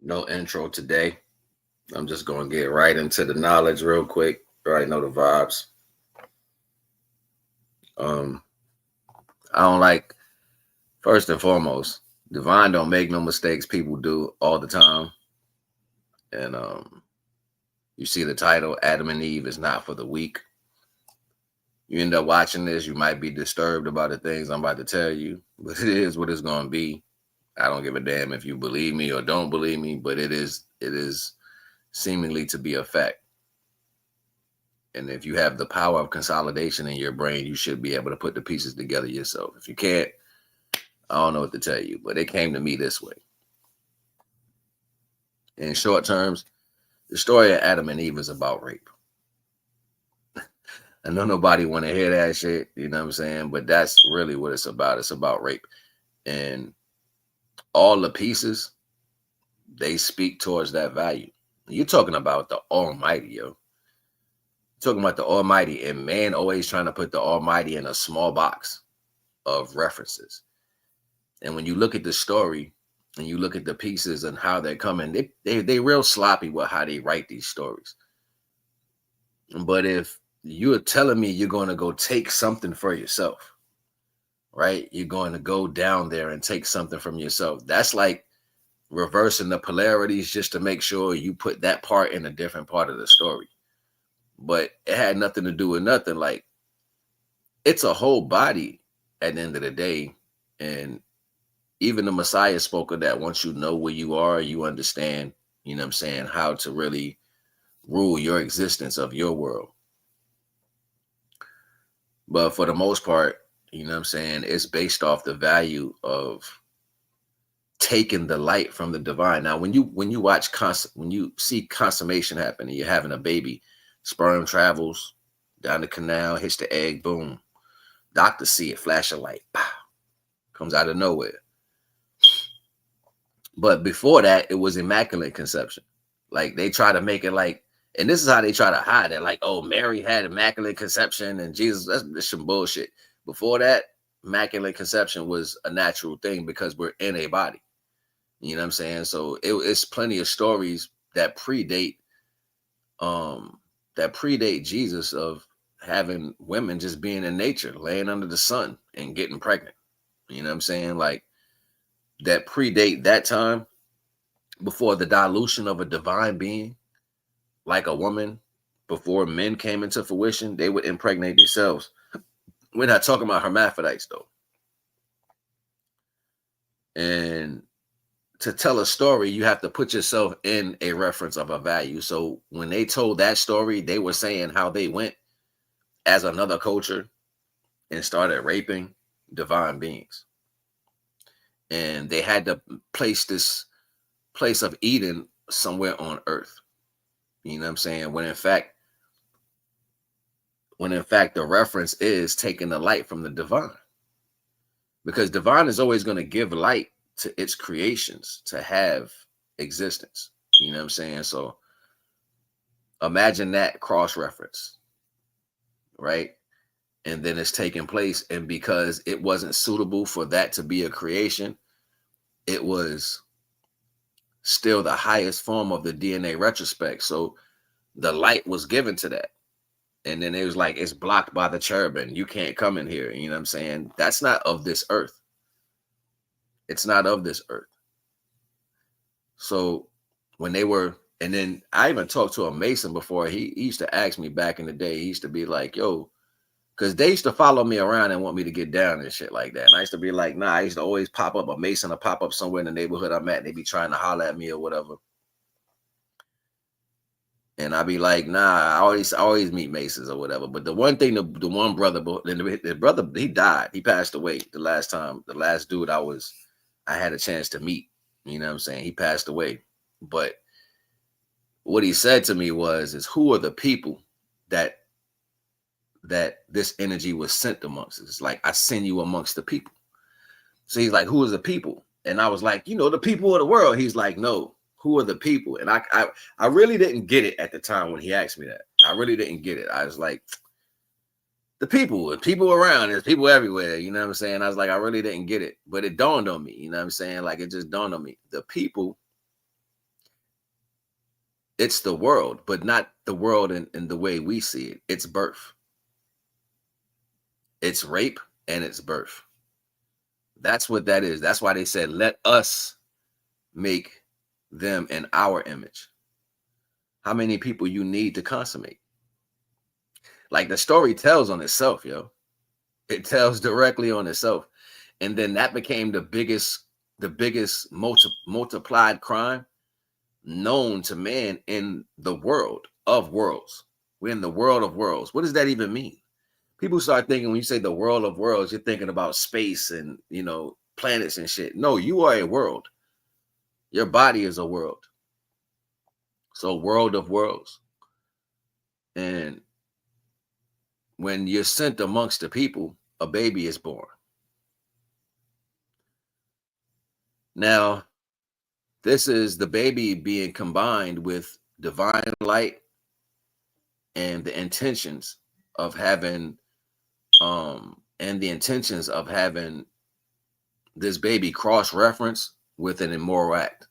No intro today. I'm just gonna get right into the knowledge real quick. You already know the vibes. Um, I don't like first and foremost, divine don't make no mistakes. People do all the time. And you see the title, Adam and Eve is not for the weak. You end up watching this, you might be disturbed about the things I'm about to tell you, but it is what it's gonna be. I don't give a damn if you believe me or don't believe me, but it is seemingly to be a fact. And if you have the power of consolidation in your brain, you should be able to put the pieces together yourself. If you can't, I don't know what to tell you, but it came to me this way. In short terms, the story of Adam and Eve is about rape. I know nobody want to hear that shit, you know what I'm saying? But that's really what it's about. It's about rape. And all the pieces, they speak towards that value. You're talking about the Almighty, yo. You're talking about the Almighty, and man always trying to put the Almighty in a small box of references. And when you look at the story and you look at the pieces and how they're coming, they real sloppy with how they write these stories. But if you're telling me you're going to go take something for yourself, right? You're going to go down there and take something from yourself. That's like reversing the polarities just to make sure you put that part in a different part of the story. But it had nothing to do with nothing. Like, it's a whole body at the end of the day. And even the Messiah spoke of that. Once you know where you are, you understand, you know what I'm saying, how to really rule your existence of your world. But for the most part, you know what I'm saying, it's based off the value of taking the light from the divine. Now, when you watch when you see consummation happen and you're having a baby, sperm travels down the canal, hits the egg, boom. Doctors see it, flash a light, pow, comes out of nowhere. But before that, it was immaculate conception. Like, they try to make it like, and this is how they try to hide it. Like, oh, Mary had immaculate conception and Jesus, that's some bullshit. Before that, immaculate conception was a natural thing because we're in a body. You know what I'm saying? So it's plenty of stories that predate Jesus of having women just being in nature, laying under the sun and getting pregnant. You know what I'm saying? Like, that predate that time before the dilution of a divine being, like a woman, before men came into fruition, they would impregnate themselves. We're not talking about hermaphrodites, though. And to tell a story, you have to put yourself in a reference of a value. So when they told that story, they were saying how they went as another culture and started raping divine beings. And they had to place this place of Eden somewhere on earth. You know what I'm saying? When in fact the reference is taking the light from the divine. Because divine is always going to give light to its creations to have existence. You know what I'm saying? So imagine that cross reference, right? And then it's taking place. And because it wasn't suitable for that to be a creation, it was still the highest form of the DNA retrospect. So the light was given to that. And then it was like, it's blocked by the cherubim. You can't come in here. You know what I'm saying? That's not of this earth. It's not of this earth. So when they were, and then I even talked to a Mason before. He used to ask me back in the day. He used to be like, yo, because they used to follow me around and want me to get down and shit like that. And I used to be like, nah, I used to always pop up a Mason or pop up somewhere in the neighborhood I'm at. And they be trying to holler at me or whatever. And I'd be like, nah, I always meet Masons or whatever. But the one thing, the one brother, the brother, he died. He passed away the last dude I had a chance to meet. You know what I'm saying? He passed away. But what he said to me is who are the people that this energy was sent amongst? It's like, I send you amongst the people. So he's like, who is the people? And I was like, the people of the world. He's like, no, who are the people? And I really didn't get it at the time when he asked me that. I really didn't get it. I was like, the people around, there's people everywhere. You know what I'm saying? I was like, I really didn't get it, but it dawned on me. You know what I'm saying? Like, it just dawned on me. The people It's the world, but not the world in the way we see it. It's birth, it's rape, and it's birth. That's what that is. That's why they said, let us make them in our image. How many people you need to consummate? Like the story tells on itself, yo. It tells directly on itself. And then that became the biggest multiplied crime known to man in the world of worlds. We're in the world of worlds. What does that even mean? People start thinking when you say the world of worlds, you're thinking about space and, planets and shit. No, you are a world. Your body is a world. So world of worlds. And when you're sent amongst the people, a baby is born. Now, this is the baby being combined with divine light and the intentions of having this baby cross-reference with an immoral act.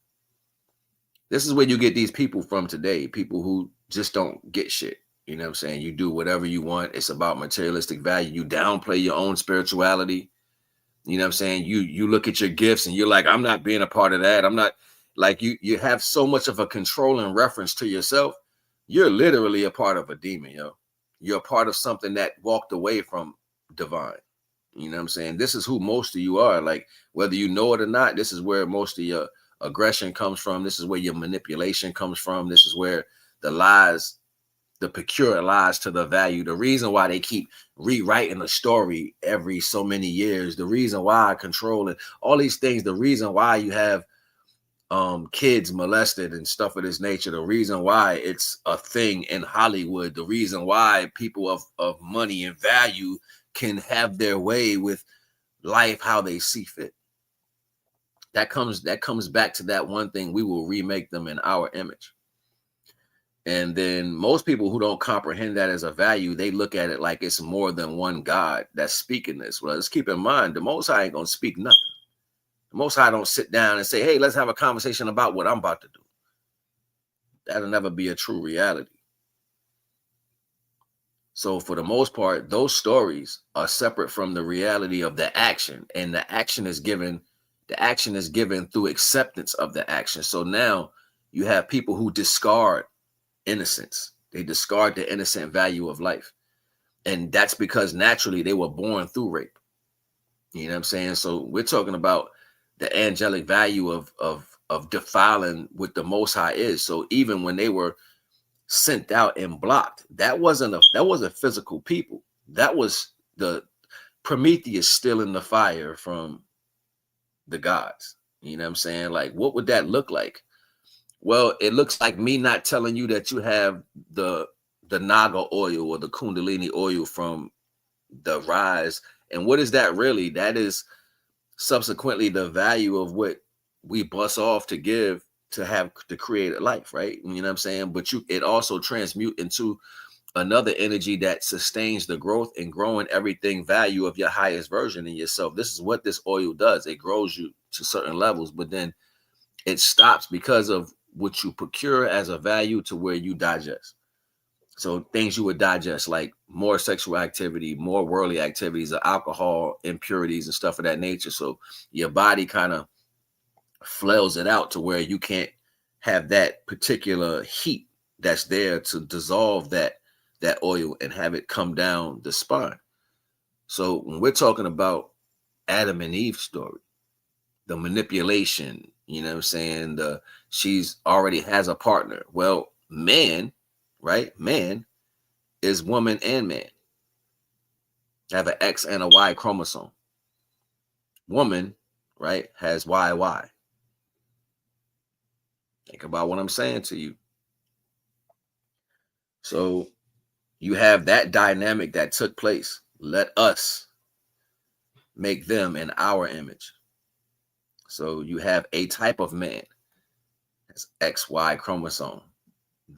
This is where you get these people from today, people who just don't get shit. You know what I'm saying? You do whatever you want. It's about materialistic value. You downplay your own spirituality. You know what I'm saying? You look at your gifts and you're like, I'm not being a part of that. I'm not, like, you have so much of a controlling reference to yourself. You're literally a part of a demon, yo. You're a part of something that walked away from divine. You know what I'm saying? This is who most of you are. Like, whether you know it or not, this is where most of your aggression comes from. This is where your manipulation comes from. This is where the lies, the peculiar lies to the value. The reason why they keep rewriting the story every so many years, the reason why controlling all these things, the reason why you have kids molested and stuff of this nature, the reason why it's a thing in Hollywood, the reason why people of money and value can have their way with life how they see fit. That comes back to that one thing: we will remake them in our image. And then most people who don't comprehend that as a value, they look at it like it's more than one God that's speaking this. Well, let's keep in mind, the Most High ain't gonna speak nothing. The Most High don't sit down and say, hey, let's have a conversation about what I'm about to do. That'll never be a true reality. So for the most part, those stories are separate from the reality of the action. And the action is given through acceptance of the action. So now you have people who discard innocence. They discard the innocent value of life. And that's because naturally they were born through rape. You know what I'm saying? So we're talking about the angelic value of defiling what the Most High is. So even when they were sent out and blocked, that wasn't physical people. That was the Prometheus stealing the fire from the gods. You know what I'm saying? Like, what would that look like? Well, it looks like me not telling you that you have the Naga oil or the Kundalini oil from the rise. And what is that really? That is subsequently the value of what we bust off to give to have to create a life, right? You know what I'm saying? But it also transmute into another energy that sustains the growth and growing everything value of your highest version in yourself. This is what this oil does. It grows you to certain levels, but then it stops because of what you procure as a value to where you digest. So things you would digest, like more sexual activity, more worldly activities, alcohol, impurities, and stuff of that nature. So your body kind of flails it out to where you can't have that particular heat that's there to dissolve that oil and have it come down the spine. So when we're talking about Adam and Eve's story, the manipulation, you know what I'm saying? She's already has a partner. Well, man, right? Man is woman and man. Have an X and a Y chromosome. Woman, right, has YY. Think about what I'm saying to you. So you have that dynamic that took place. Let us make them in our image. So you have a type of man. That's XY chromosome.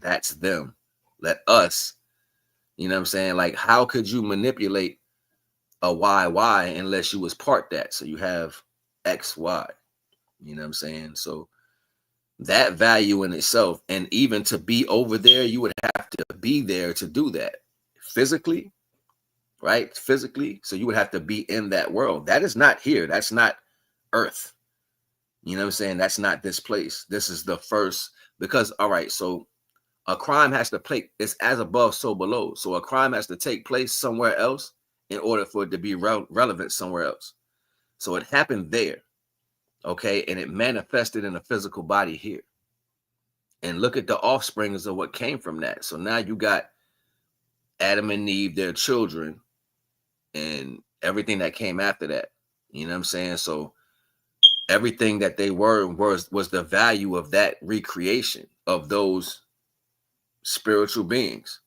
That's them. Let us, you know what I'm saying? Like, how could you manipulate a YY unless you was part that? So you have XY, you know what I'm saying? So That value in itself, and even to be over there, you would have to be there to do that physically, right? Physically. So you would have to be in that world. That is not here. That's not Earth. You know what I'm saying? That's not this place. This is the first, because, all right, so a crime has to play, it's as above, so below. So a crime has to take place somewhere else in order for it to be relevant somewhere else. So it happened there, okay? And it manifested in a physical body here. And look at the offsprings of what came from that. So now you got Adam and Eve, their children, and everything that came after that. You know what I'm saying? So everything that they were was the value of that recreation of those spiritual beings.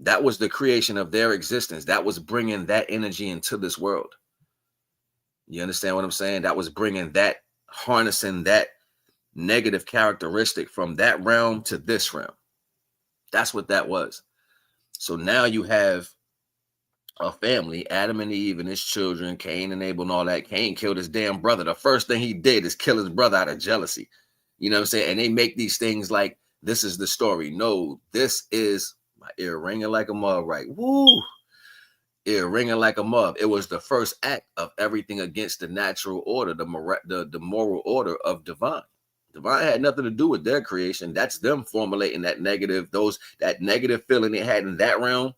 That was the creation of their existence. That was bringing that energy into this world. You understand what I'm saying? That was bringing that, harnessing that negative characteristic from that realm to this realm. That's what that was. So now you have a family, Adam and Eve and his children, Cain and Abel and all that. Cain killed his damn brother. The first thing he did is kill his brother out of jealousy. You know what I'm saying? And they make these things like, this is the story. No, this is, my ear ringing like a mug, right? Woo! Ear ringing like a mug. It was the first act of everything against the natural order, the moral order of divine. Divine had nothing to do with their creation. That's them formulating that negative, that negative feeling they had in that realm.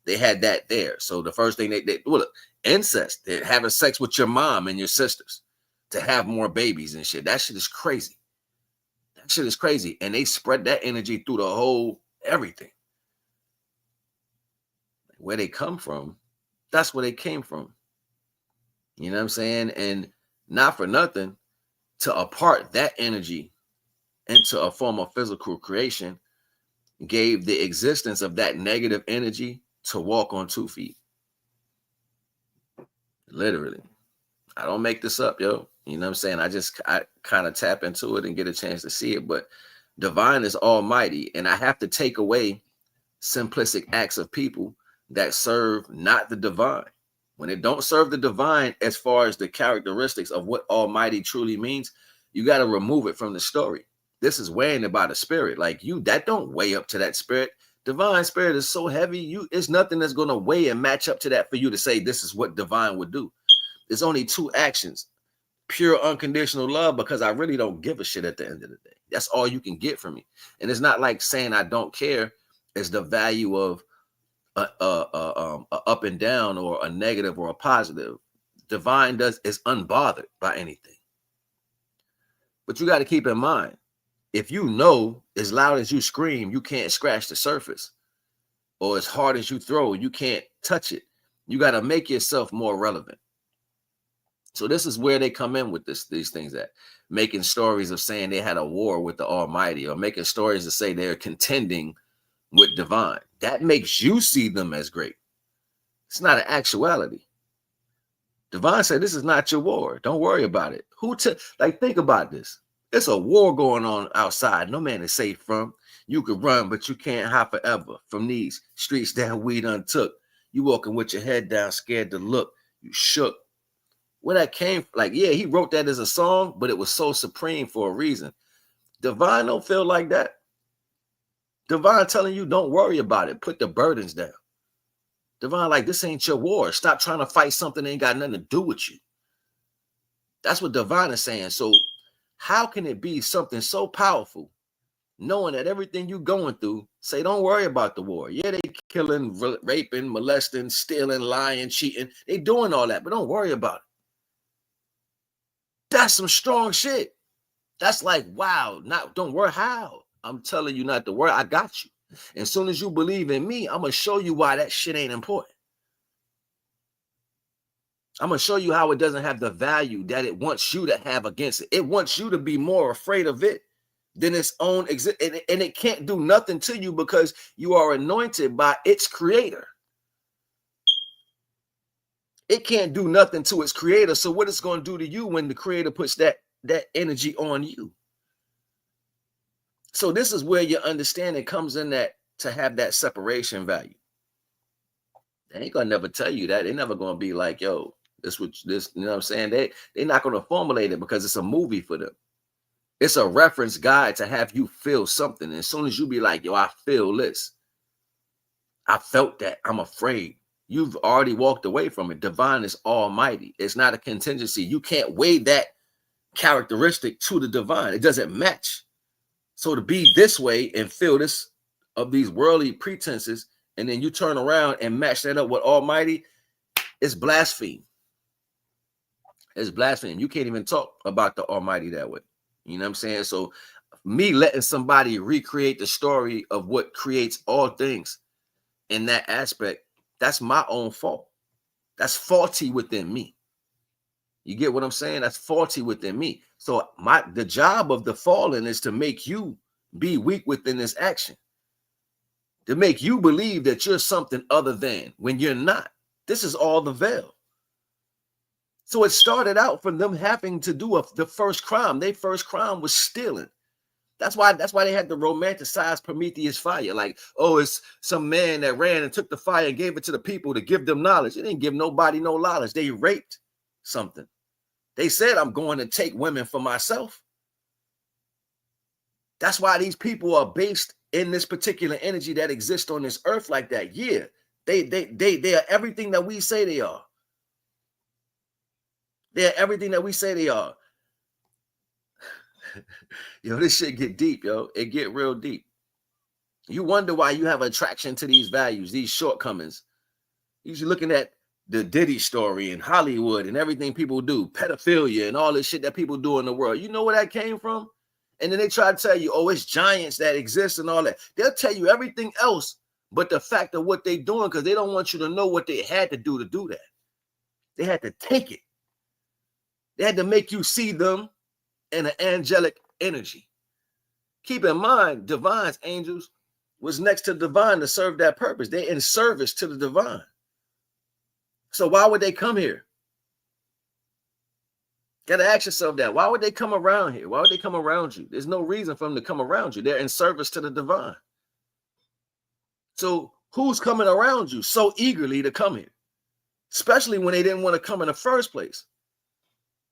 They had that there. So the first thing they look, incest, they're having sex with your mom and your sisters to have more babies and shit. That shit is crazy. That shit is crazy. And they spread that energy through the whole everything. Where they come from, that's where they came from. You know what I'm saying? And not for nothing, to impart that energy into a form of physical creation gave the existence of that negative energy to walk on 2 feet. Literally. I don't make this up, yo. You know what I'm saying? I kind of tap into it and get a chance to see it. But divine is almighty. And I have to take away simplistic acts of people that serve not the divine. When it don't serve the divine, as far as the characteristics of what almighty truly means, you got to remove it from the story. This is weighing about a spirit. Like that don't weigh up to that spirit. Divine spirit is so heavy, it's nothing that's going to weigh and match up to that for you to say this is what divine would do. There's only 2 actions: pure unconditional love, because I really don't give a shit at the end of the day. That's all you can get from me. And it's not like saying I don't care. It's the value of a up and down, or a negative or a positive. Divine is unbothered by anything. But you got to keep in mind, if you know as loud as you scream, you can't scratch the surface, or as hard as you throw, you can't touch it. You got to make yourself more relevant. So this is where they come in with these things, at making stories of saying they had a war with the Almighty, or making stories to say they're contending with divine. That makes you see them as great. It's not an actuality. Divine said, this is not your war. Don't worry about it. Think about this. It's a war going on outside. No man is safe from. You could run, but you can't hide forever from these streets that we done took. You walking with your head down, scared to look. You shook. Where that came from? Like, yeah, he wrote that as a song, but it was so supreme for a reason. Divine don't feel like that. Divine telling you, don't worry about it. Put the burdens down. Divine, like, this ain't your war. Stop trying to fight something that ain't got nothing to do with you. That's what divine is saying. So how can it be something so powerful, knowing that everything you going through, say, don't worry about the war. Yeah, they killing, raping, molesting, stealing, lying, cheating. They doing all that, but don't worry about it. That's some strong shit. That's like, wow, don't worry. How? I'm telling you not to worry. I got you. As soon as you believe in me, I'm going to show you why that shit ain't important. I'm going to show you how it doesn't have the value that it wants you to have against it. It wants you to be more afraid of it than its own existence. And it can't do nothing to you because you are anointed by its creator. It can't do nothing to its creator. So what it's going to do to you when the creator puts that energy on you? So this is where your understanding comes in, that to have that separation value. They ain't gonna never tell you that. They're never gonna be like, yo, this, you know what I'm saying? They're not gonna formulate it because it's a movie for them. It's a reference guide to have you feel something. And as soon as you be like, yo, I feel this, I felt that, I'm afraid, you've already walked away from it. Divine is almighty. It's not a contingency. You can't weigh that characteristic to the divine. It doesn't match. So to be this way and feel this of these worldly pretenses, and then you turn around and match that up with almighty, it's blasphemy. It's blasphemy. You can't even talk about the almighty that way. You know what I'm saying? So me letting somebody recreate the story of what creates all things in that aspect, that's my own fault. That's faulty within me. You get what I'm saying? That's faulty within me. So the job of the fallen is to make you be weak within this action, to make you believe that you're something other than when you're not. This is all the veil. So it started out from them having to do the first crime. Their first crime was stealing. That's why they had to romanticize Prometheus fire. Like, oh, it's some man that ran and took the fire and gave it to the people to give them knowledge. It didn't give nobody no knowledge. They raped something. They said, I'm going to take women for myself. That's why these people are based in this particular energy that exists on this earth like that. Yeah, they are everything that we say they are. They're everything that we say they are. Yo, this shit get deep, yo. It get real deep. You wonder why you have attraction to these values, these shortcomings. You're looking at the Diddy story in Hollywood and everything people do, pedophilia and all this shit that people do in the world. You know where that came from? And then they try to tell you, oh, it's giants that exist and all that. They'll tell you everything else but the fact of what they're doing, because they don't want you to know what they had to do that. They had to take it. They had to make you see them in an angelic energy. Keep in mind, divines, angels, was next to divine to serve that purpose. They're in service to the divine. So why would they come here? Got to ask yourself that. Why would they come around here? Why would they come around you? There's no reason for them to come around you. They're in service to the divine. So who's coming around you so eagerly to come here? Especially when they didn't want to come in the first place.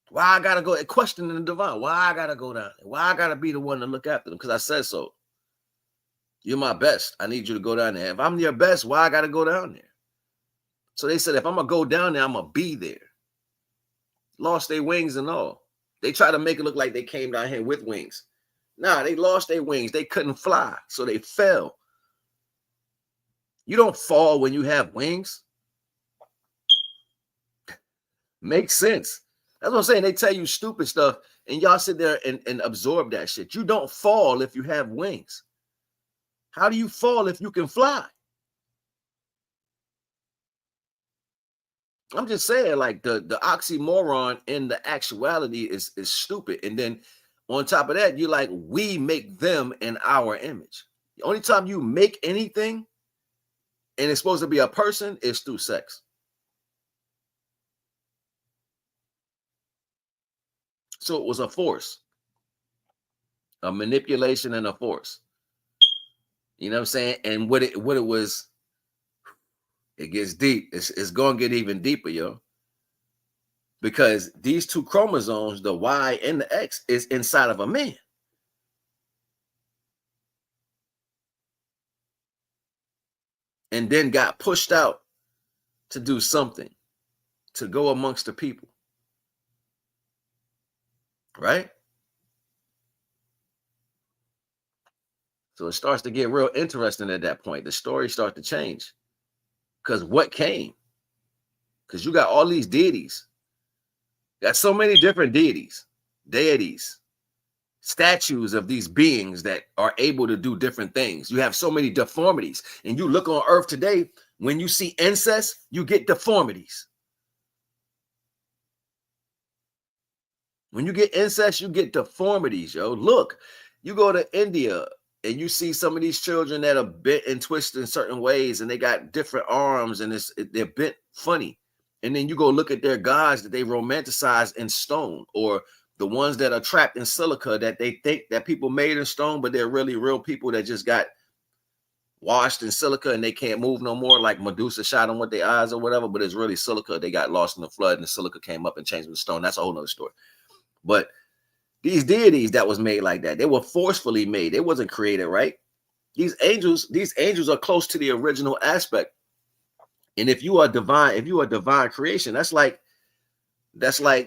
Why I got to go questioning the divine? Why I got to go down there? Why I got to be the one to look after them? Because I said so. You're my best. I need you to go down there. If I'm your best, why I got to go down there? So they said, if I'm going to go down there, I'm going to be there. Lost their wings and all. They try to make it look like they came down here with wings. Nah, they lost their wings. They couldn't fly, so they fell. You don't fall when you have wings. Makes sense. That's what I'm saying. They tell you stupid stuff, and y'all sit there and absorb that shit. You don't fall if you have wings. How do you fall if you can fly? I'm just saying, like, the oxymoron in the actuality is stupid. And then on top of that, you're like, we make them in our image. The only time you make anything and it's supposed to be a person is through sex. So it was a force, a manipulation and a force. You know what I'm saying? And what it was, it gets deep. It's going to get even deeper, yo. Because these two chromosomes, the Y and the X, is inside of a man. And then got pushed out to do something, to go amongst the people. Right? So it starts to get real interesting at that point. The story starts to change. Because what came? Because you got all these deities. Got so many different deities, statues of these beings that are able to do different things. You have so many deformities. And you look on earth today, when you see incest, you get deformities. When you get incest, you get deformities, yo. Look, you go to India and you see some of these children that are bent and twisted in certain ways, and they got different arms, and they're bent funny. And then you go look at their gods that they romanticize in stone, or the ones that are trapped in silica that they think that people made in stone, but they're really real people that just got washed in silica and they can't move no more, like Medusa shot them with their eyes or whatever, but it's really silica. They got lost in the flood and the silica came up and changed the stone. That's a whole nother story. But These deities that was made like that, they were forcefully made. They wasn't created, right? These angels are close to the original aspect. And if you are divine, if you are divine creation, that's like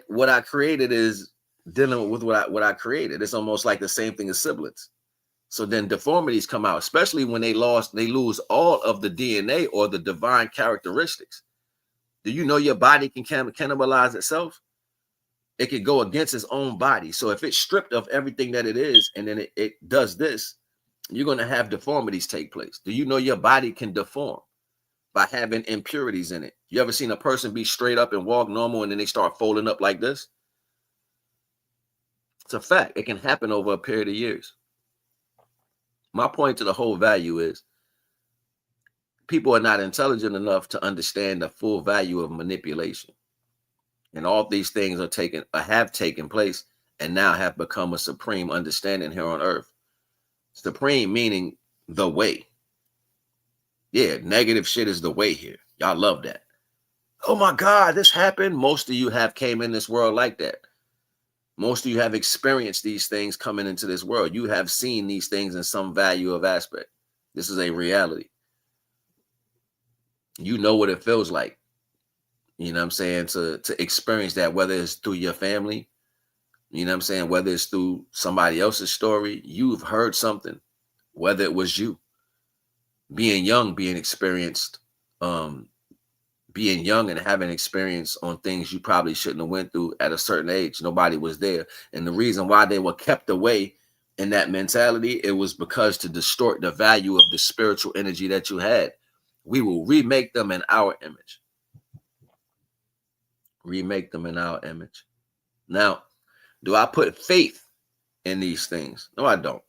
what I created is dealing with what I created. It's almost like the same thing as siblings. So then deformities come out, especially when they lose all of the DNA or the divine characteristics. Do you know your body can cannibalize itself? It can go against its own body. So if it's stripped of everything that it is, and then it does this, you're going to have deformities take place. Do you know your body can deform by having impurities in it? You ever seen a person be straight up and walk normal and then they start folding up like this? It's a fact. It can happen over a period of years. My point to the whole value is people are not intelligent enough to understand the full value of manipulation. And all these things have taken place and now have become a supreme understanding here on earth. Supreme meaning the way. Yeah, negative shit is the way here. Y'all love that. Oh my God, this happened. Most of you have came in this world like that. Most of you have experienced these things coming into this world. You have seen these things in some value of aspect. This is a reality. You know what it feels like. You know what I'm saying? To experience that, whether it's through your family, you know what I'm saying? Whether it's through somebody else's story, you've heard something, whether it was you being young, being young and having experience on things you probably shouldn't have went through at a certain age. Nobody was there. And the reason why they were kept away in that mentality, it was because to distort the value of the spiritual energy that you had. We will remake them in our image. Remake them in our image. Now, do I put faith in these things? No, I don't.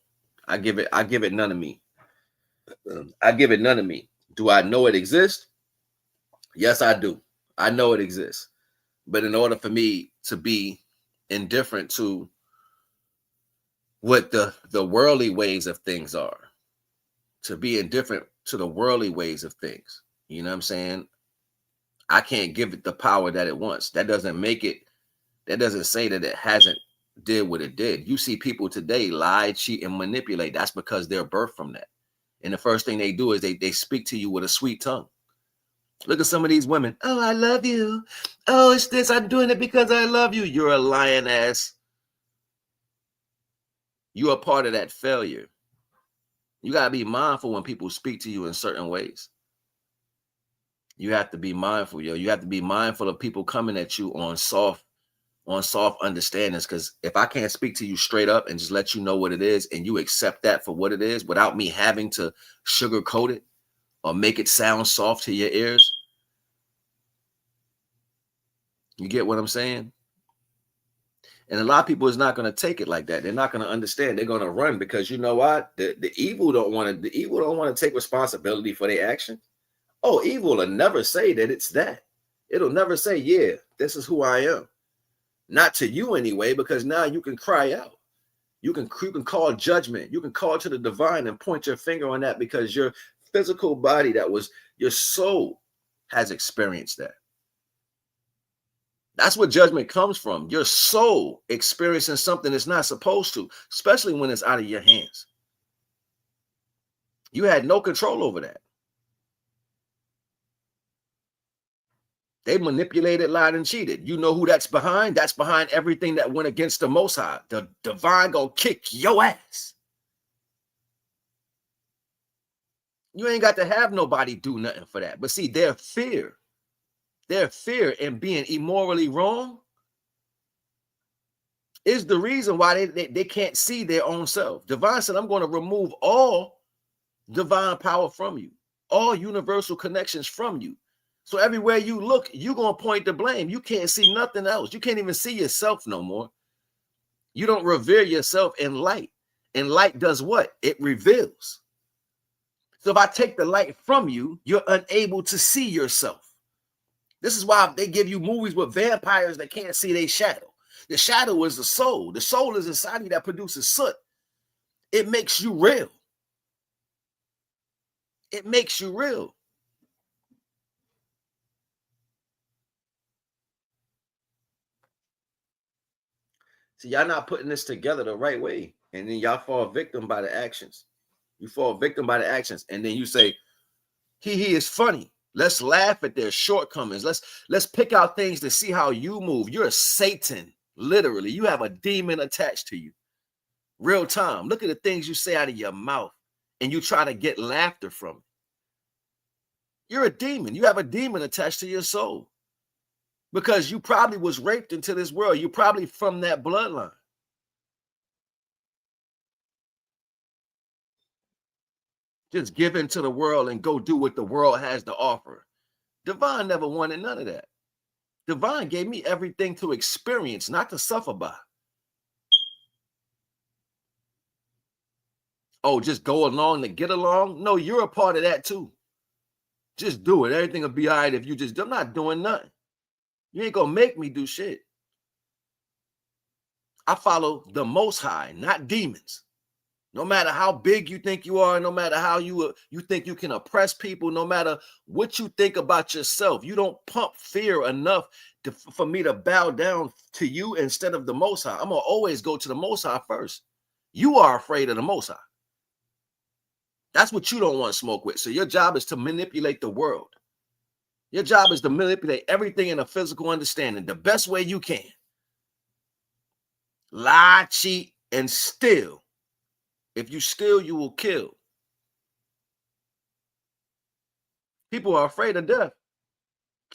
I give it none of me. I give it none of me. Do I know it exists? Yes, I do. I know it exists. But in order for me to be indifferent to what the worldly ways of things are, to be indifferent to the worldly ways of things, you know what I'm saying? I can't give it the power that it wants. That doesn't say that it hasn't did what it did. You see people today lie, cheat, and manipulate. That's because they're birthed from that. And the first thing they do is they speak to you with a sweet tongue. Look at some of these women. Oh, I love you. Oh, it's this. I'm doing it because I love you. You're a lying ass. You are part of that failure. You got to be mindful when people speak to you in certain ways. You have to be mindful, yo. You have to be mindful of people coming at you on soft understandings. Because if I can't speak to you straight up and just let you know what it is, and you accept that for what it is without me having to sugarcoat it or make it sound soft to your ears, you get what I'm saying? And a lot of people is not going to take it like that. They're not going to understand. They're going to run because you know what? The evil don't want to take responsibility for their action. Oh, evil will never say that it's that. It'll never say, yeah, this is who I am. Not to you anyway, because now you can cry out. You can call judgment. You can call to the divine and point your finger on that because your physical body, your soul has experienced that. That's what judgment comes from. Your soul experiencing something it's not supposed to, especially when it's out of your hands. You had no control over that. They manipulated, lied, and cheated. You know who that's behind? That's behind everything that went against the Most High. The divine gonna kick your ass. You ain't got to have nobody do nothing for that. But see, their fear in being immorally wrong is the reason why they can't see their own self. Divine said, I'm going to remove all divine power from you, all universal connections from you. So everywhere you look, you're going to point the blame. You can't see nothing else. You can't even see yourself no more. You don't revere yourself in light. And light does what? It reveals. So if I take the light from you, you're unable to see yourself. This is why they give you movies with vampires that can't see their shadow. The shadow is the soul. The soul is inside you that produces soot. It makes you real. It makes you real. See, y'all not putting this together the right way. And then y'all fall victim by the actions. You fall victim by the actions. And then you say, he is funny. Let's laugh at their shortcomings. Let's pick out things to see how you move. You're a Satan, literally. You have a demon attached to you. Real time. Look at the things you say out of your mouth, and you try to get laughter from it. You're a demon. You have a demon attached to your soul because you probably was raped into this world. You're probably from that bloodline. Just give into the world and go do what the world has to offer. Divine never wanted none of that. Divine gave me everything to experience, not to suffer by. Oh, just go along to get along? No, you're a part of that too. Just do it. Everything will be all right if you just, I'm not doing nothing. You ain't gonna make me do shit. I follow the Most High, not demons. No matter how big you think you are, no matter how you think you can oppress people, no matter what you think about yourself, you don't pump fear enough for me to bow down to you instead of the Most High. I'm going to always go to the Most High first. You are afraid of the Most High. That's what you don't want to smoke with. So your job is to manipulate the world. Your job is to manipulate everything in a physical understanding the best way you can. Lie, cheat, and steal. If you steal, you will kill. People are afraid of death.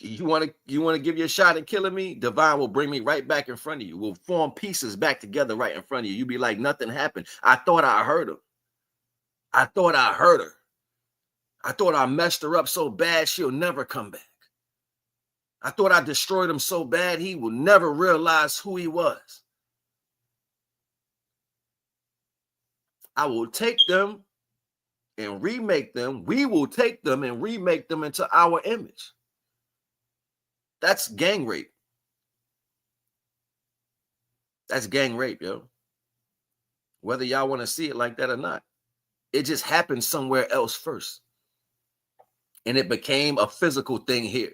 You want to give you a shot at killing me? Divine will bring me right back in front of you. We'll form pieces back together right in front of you. You'll be like, nothing happened. I thought I heard him. I thought I heard her. I thought I messed her up so bad she'll never come back. I thought I destroyed him so bad he will never realize who he was. I will take them and remake them. We will take them and remake them into our image. That's gang rape. That's gang rape, yo. Whether y'all want to see it like that or not. It just happened somewhere else first. And it became a physical thing here.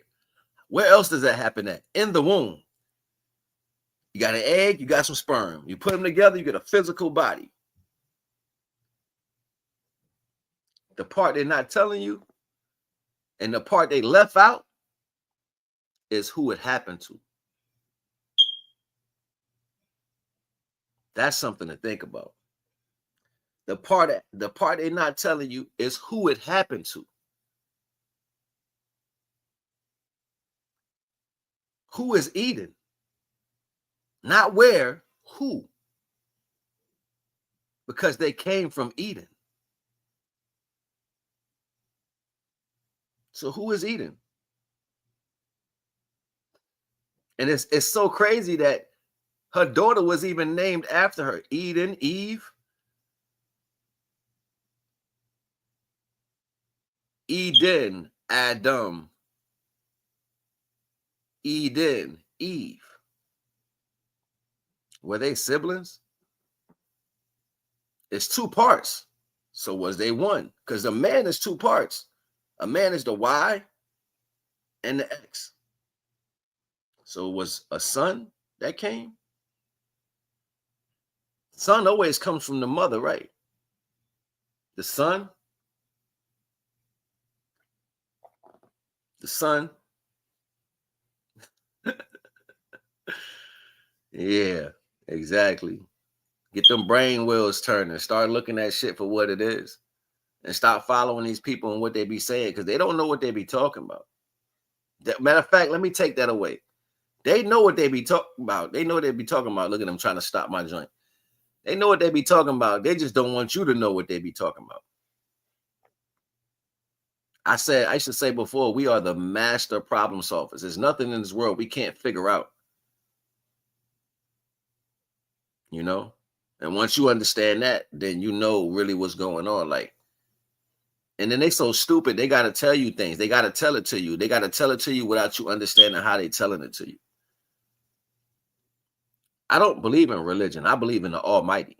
Where else does that happen at? In the womb. You got an egg, you got some sperm. You put them together, you get a physical body. The part they're not telling you and the part they left out is who it happened to. That's something to think about. The part they're not telling you is who it happened to. Who is Eden? Not where, who? Because they came from Eden. So who is Eden? And it's so crazy that her daughter was even named after her. Eden, Eve. Eden, Adam. Eden, Eve. Were they siblings? It's two parts. So was they one? Because the man is two parts. A man is the Y and the X. So it was a son that came. Son always comes from the mother, right? The son. The son. Yeah, exactly. Get them brain wheels turning. Start looking at shit for what it is. And stop following these people and what they be saying because they don't know what they be talking about. Matter of fact, let me take that away. They know what they be talking about. They know what they be talking about. Look at them trying to stop my joint. They know what they be talking about. They just don't want you to know what they be talking about. I should say before, we are the master problem solvers. There's nothing in this world we can't figure out. You know? And once you understand that, then you know really what's going on. Like, and then they so stupid, they got to tell you things. They got to tell it to you. They got to tell it to you without you understanding how they telling it to you. I don't believe in religion. I believe in the Almighty.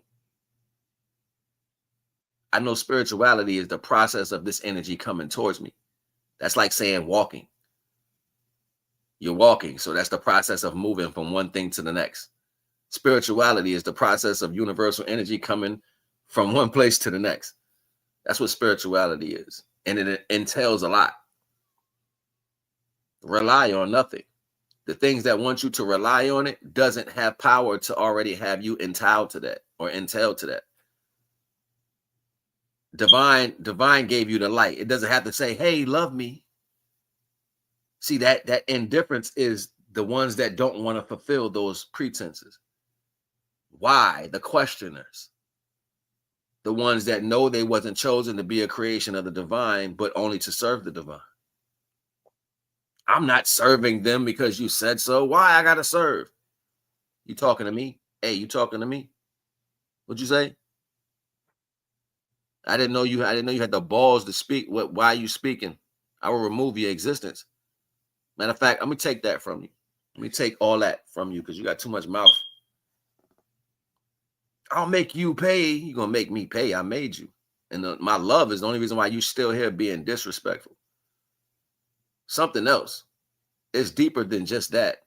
I know spirituality is the process of this energy coming towards me. That's like saying walking. You're walking. So that's the process of moving from one thing to the next. Spirituality is the process of universal energy coming from one place to the next. That's what spirituality is. And it entails a lot. Rely on nothing. The things that want you to rely on it doesn't have power to already have you entitled to that or entailed to that. Divine gave you the light. It doesn't have to say, hey, love me. See, that indifference is the ones that don't want to fulfill those pretenses. Why? The questioners. The ones that know they wasn't chosen to be a creation of the divine, but only to serve the divine. I'm not serving them because you said so. Why I gotta serve? You talking to me? Hey, you talking to me? What'd you say? I didn't know you had the balls to speak. Why are you speaking? I will remove your existence. Matter of fact, let me take that from you. Let me take all that from you because you got too much mouth. I'll make you pay. You're gonna make me pay. I made you. And my love is the only reason why you still here being disrespectful. Something else. It's deeper than just that.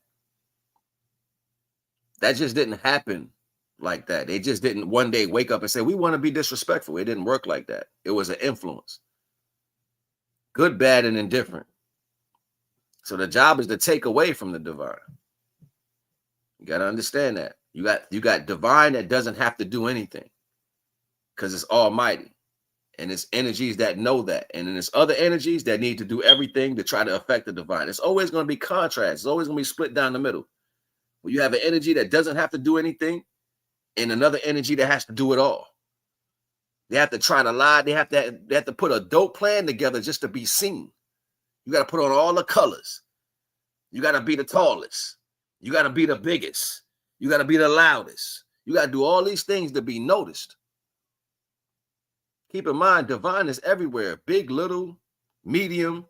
That just didn't happen like that. They just didn't one day wake up and say, we want to be disrespectful. It didn't work like that. It was an influence. Good, bad, and indifferent. So the job is to take away from the divine. You got to understand that. You got divine that doesn't have to do anything because it's almighty. And it's energies that know that. And then there's other energies that need to do everything to try to affect the divine. It's always going to be contrast. It's always going to be split down the middle. Well, you have an energy that doesn't have to do anything and another energy that has to do it all. They have to try to lie. They have to put a dope plan together just to be seen. You got to put on all the colors. You got to be the tallest. You got to be the biggest. You got to be the loudest. You got to do all these things to be noticed. Keep in mind, divine is everywhere. Big, little, medium.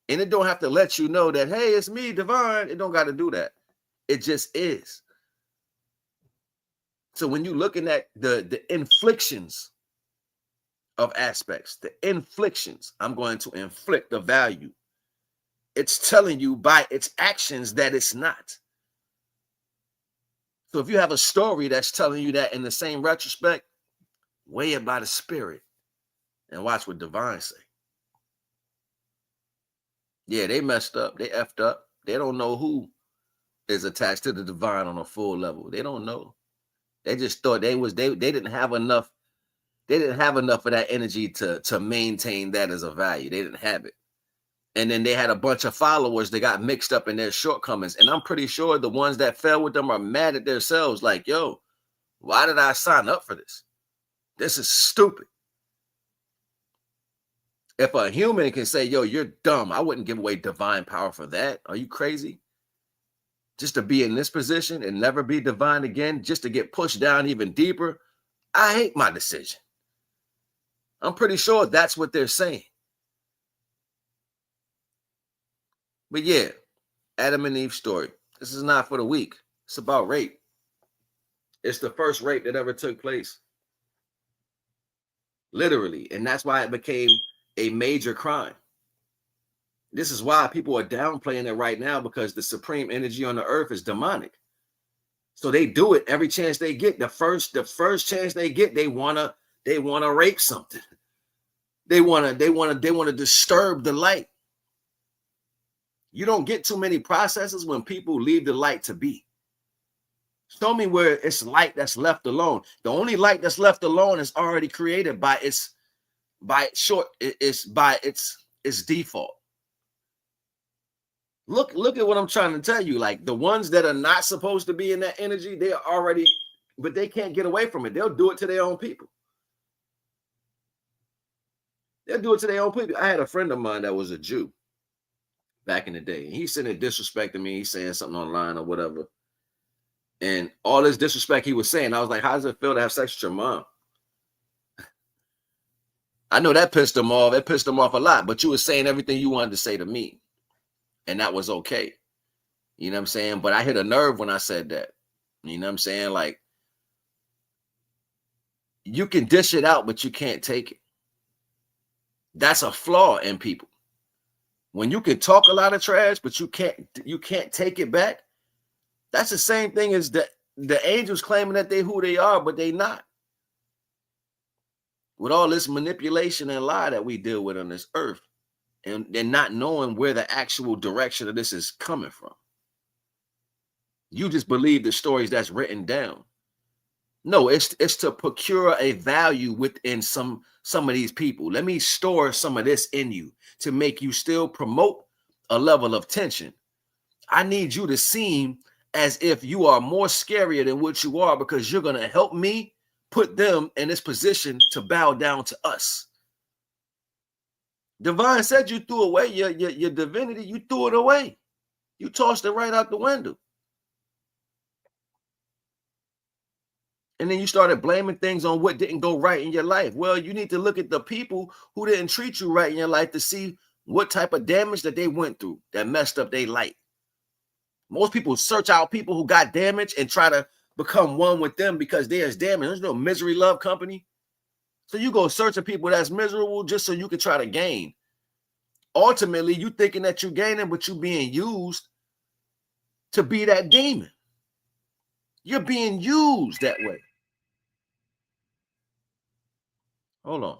And it don't have to let you know that, hey, it's me, divine. It don't got to do that. It just is. So when you're looking at the inflictions of aspects, the inflictions, I'm going to inflict the value. It's telling you by its actions that it's not. So if you have a story that's telling you that in the same retrospect, weigh it by the spirit and watch what divine say. Yeah, they messed up. They effed up. They don't know who is attached to the divine on a full level. They don't know. They just thought they didn't have enough. They didn't have enough of that energy to maintain that as a value. They didn't have it. And then they had a bunch of followers that got mixed up in their shortcomings. And I'm pretty sure the ones that fell with them are mad at themselves. Like, yo, why did I sign up for this? This is stupid. If a human can say, yo, you're dumb, I wouldn't give away divine power for that. Are you crazy? Just to be in this position and never be divine again, just to get pushed down even deeper. I hate my decision. I'm pretty sure that's what they're saying. But yeah, Adam and Eve story. This is not for the weak. It's about rape. It's the first rape that ever took place. Literally. And that's why it became a major crime. This is why people are downplaying it right now, because the supreme energy on the earth is demonic. So they do it every chance they get. The first chance they get, they wanna rape something. They wanna disturb the light. You don't get too many processes when people leave the light to be. Show me where it's light that's left alone. The only light that's left alone is already created by its default. Look at what I'm trying to tell you. Like the ones that are not supposed to be in that energy, they are already, but they can't get away from it. They'll do it to their own people. They'll do it to their own people. I had a friend of mine that was a Jew back in the day. And he's sitting there disrespecting me. He's saying something online or whatever. And all this disrespect he was saying, I was like, how does it feel to have sex with your mom? I know that pissed him off. It pissed him off a lot. But you were saying everything you wanted to say to me. And that was okay. You know what I'm saying? But I hit a nerve when I said that. You know what I'm saying? Like, you can dish it out, but you can't take it. That's a flaw in people. When you can talk a lot of trash, but you can't take it back. That's the same thing as the angels claiming that they who they are, but they not. With all this manipulation and lie that we deal with on this earth, and not knowing where the actual direction of this is coming from. You just believe the stories that's written down. No, it's to procure a value within some of these people. Let me store some of this in you to make you still promote a level of tension. I need you to seem as if you are more scarier than what you are, because you're going to help me put them in this position to bow down to us. Divine said you threw away your divinity. You threw it away. You tossed it right out the window. And then you started blaming things on what didn't go right in your life. Well, you need to look at the people who didn't treat you right in your life to see what type of damage that they went through that messed up their life. Most people search out people who got damaged and try to become one with them because there's damage. There's no misery love company. So you go searching people that's miserable just so you can try to gain. Ultimately, you thinking that you're gaining, but you're being used to be that demon. You're being used that way. Hold on.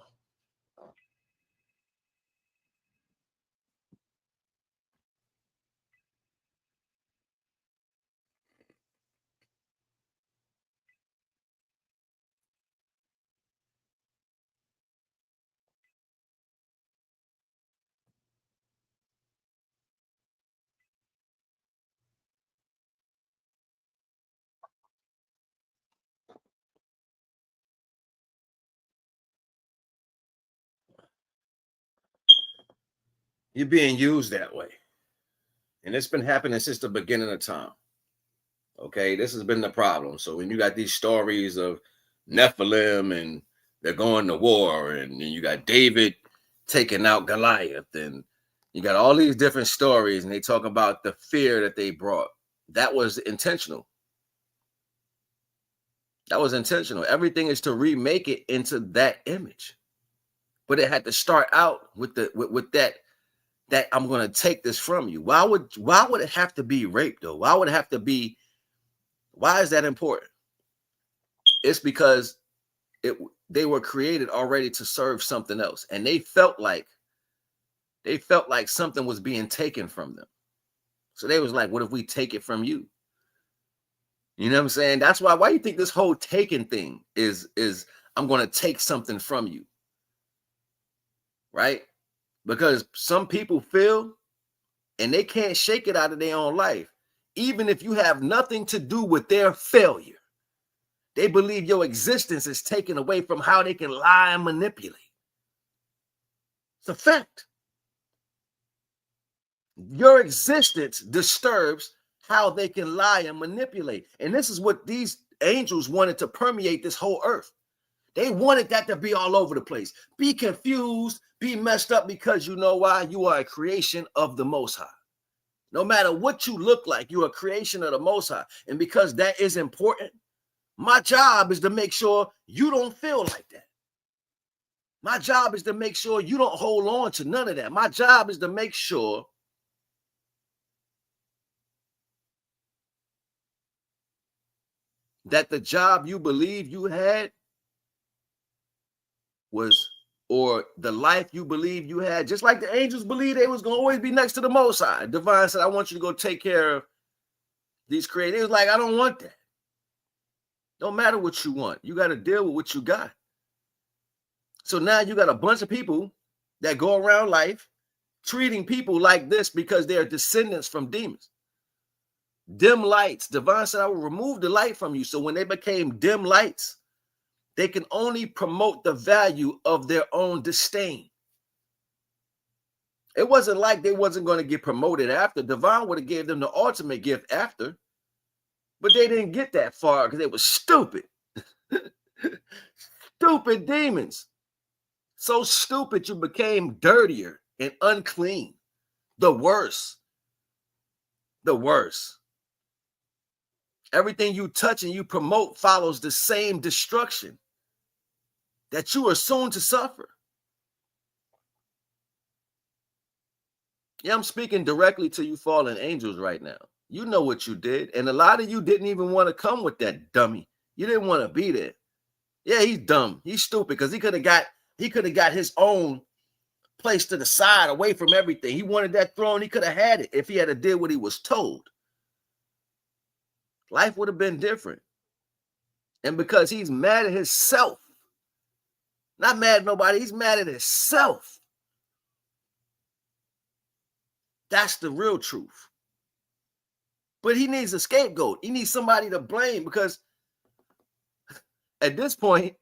You're being used that way. And it's been happening since the beginning of time. Okay, this has been the problem. So when you got these stories of Nephilim and they're going to war, and then you got David taking out Goliath, and you got all these different stories, and they talk about the fear that they brought. That was intentional. That was intentional. Everything is to remake it into that image. But it had to start out with that I'm going to take this from you. Why would it have to be rape though? Why would it have to be? Why is that important? It's because they were created already to serve something else, and they felt like something was being taken from them. So they was like, what if we take it from you? You know what I'm saying? That's why you think this whole taking thing is I'm going to take something from you. Right? Because some people feel and they can't shake it out of their own life, even if you have nothing to do with their failure. They believe your existence is taken away from how they can lie and manipulate. It's a fact. Your existence disturbs how they can lie and manipulate. And this is what these angels wanted to permeate this whole earth. They wanted that to be all over the place. Be confused, be messed up, because you know why? You are a creation of the Most High. No matter what you look like, you're a creation of the Most High. And because that is important, my job is to make sure you don't feel like that. My job is to make sure you don't hold on to none of that. My job is to make sure that the job you believe you had was, or the life you believe you had, just like the angels believed they was going to always be next to the Most High. Divine said, I want you to go take care of these creators. It was like, I don't want that. Don't matter what you want. You got to deal with what you got. So now you got a bunch of people that go around life treating people like this because they're descendants from demons. Dim lights. Divine said, I will remove the light from you. So when they became dim lights, they can only promote the value of their own disdain. It wasn't like they wasn't going to get promoted after. Divine would have gave them the ultimate gift after, but they didn't get that far because they were stupid. Stupid demons. So stupid you became dirtier and unclean. The worst. The worst. Everything you touch and you promote follows the same destruction that you are soon to suffer. Yeah, I'm speaking directly to you fallen angels right now. You know what you did. And a lot of you didn't even want to come with that dummy. You didn't want to be there. Yeah, he's dumb. He's stupid because he could have got his own place to the side away from everything. He wanted that throne. He could have had it if he had to did what he was told. Life would have been different. And because he's mad at himself, not mad at nobody, he's mad at himself. That's the real truth. But he needs a scapegoat. He needs somebody to blame because at this point,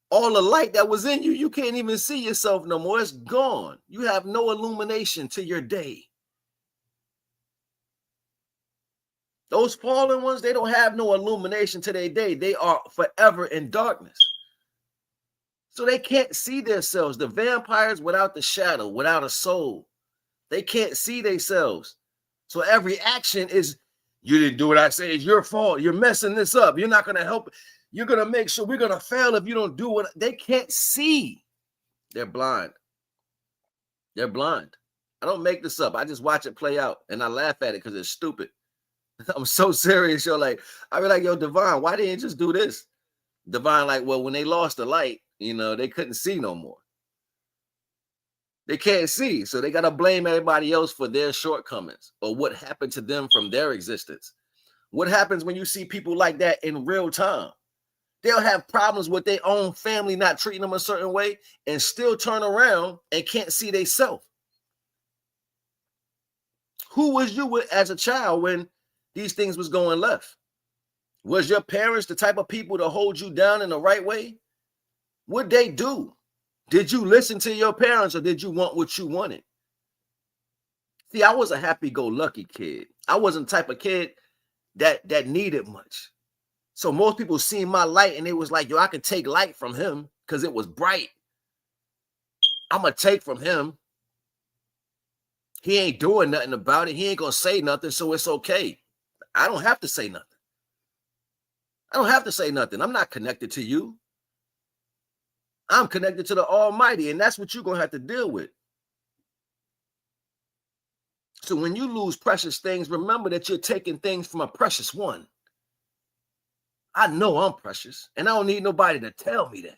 all the light that was in you, you can't even see yourself no more. It's gone. You have no illumination to your day. Those fallen ones, they don't have no illumination to their day. They are forever in darkness. So they can't see themselves. The vampires without the shadow, without a soul, they can't see themselves. So every action is, you didn't do what I said. It's your fault. You're messing this up. You're not going to help. You're going to make sure we're going to fail if you don't do what they can't see. They're blind. They're blind. I don't make this up. I just watch it play out and I laugh at it because it's stupid. I'm so serious. Yo, like, I be like, yo, Divine, why didn't you just do this? Divine, like, well, when they lost the light, they couldn't see no more. They can't see. So they got to blame everybody else for their shortcomings or what happened to them from their existence. What happens when you see people like that in real time? They'll have problems with their own family not treating them a certain way and still turn around and can't see themselves. Who was you with as a child when these things was going left? Was your parents the type of people to hold you down in the right way? What'd they do? Did you listen to your parents or did you want what you wanted? See, I was a happy-go-lucky kid. I wasn't the type of kid that needed much. So most people seen my light and it was like, yo, I can take light from him because it was bright. I'm going to take from him. He ain't doing nothing about it. He ain't going to say nothing, so it's okay. I don't have to say nothing. I don't have to say nothing. I'm not connected to you. I'm connected to the Almighty, and that's what you're going to have to deal with. So when you lose precious things, remember that you're taking things from a precious one. I know I'm precious, and I don't need nobody to tell me that.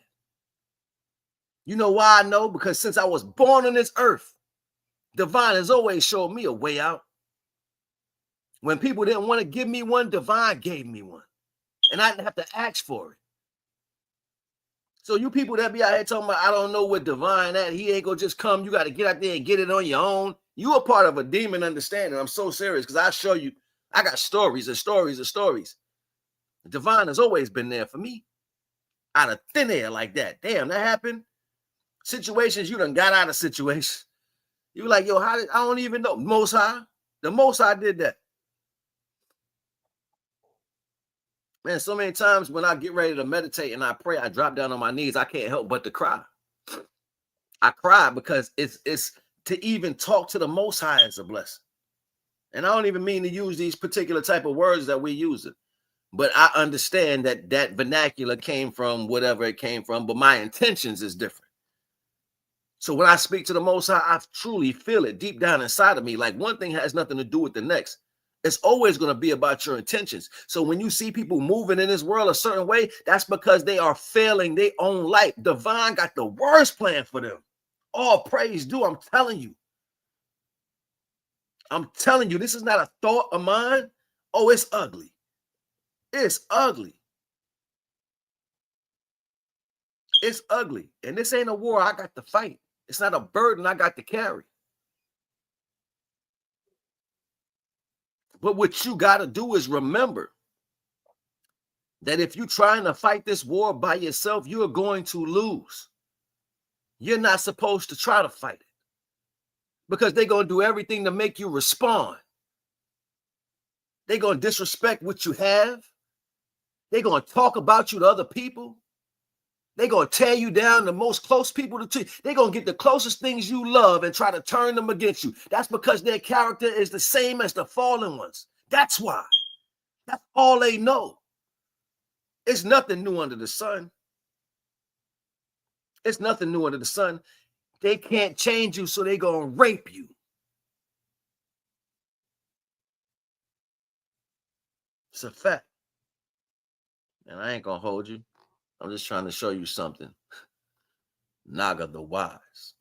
You know why I know? Because since I was born on this earth, Divine has always showed me a way out. When people didn't want to give me one, Divine gave me one, and I didn't have to ask for it. So you people that be out here talking about, I don't know what Divine at, he ain't gonna just come. You got to get out there and get it on your own. You are part of a demon understanding. I'm so serious because I show you, I got stories and stories and stories. Divine has always been there for me. Out of thin air like that. Damn, that happened. Situations you done got out of situations. You like, yo, I don't even know. Most High. The Most High did that. Man, so many times when I get ready to meditate and I pray, I drop down on my knees. I can't help but to cry. I cry because it's to even talk to the Most High is a blessing. And I don't even mean to use these particular type of words that we use it. But I understand that vernacular came from whatever it came from, but my intentions is different. So when I speak to the Most High, I truly feel it deep down inside of me. Like one thing has nothing to do with the next. It's always going to be about your intentions. So when you see people moving in this world a certain way, that's because they are failing their own life. Divine got the worst plan for them. All praise due, I'm telling you. I'm telling you, this is not a thought of mine. Oh, it's ugly. It's ugly. It's ugly. And this ain't a war I got to fight. It's not a burden I got to carry. But what you got to do is remember that if you're trying to fight this war by yourself, you're going to lose. You're not supposed to try to fight it because they're going to do everything to make you respond. They're going to disrespect what you have. They're going to talk about you to other people. They're going to tear you down, the most close people to you. They're going to get the closest things you love and try to turn them against you. That's because their character is the same as the fallen ones. That's why. That's all they know. It's nothing new under the sun. It's nothing new under the sun. They can't change you, so they're going to rape you. It's a fact. And I ain't gonna hold you. I'm just trying to show you something. Naga the wise.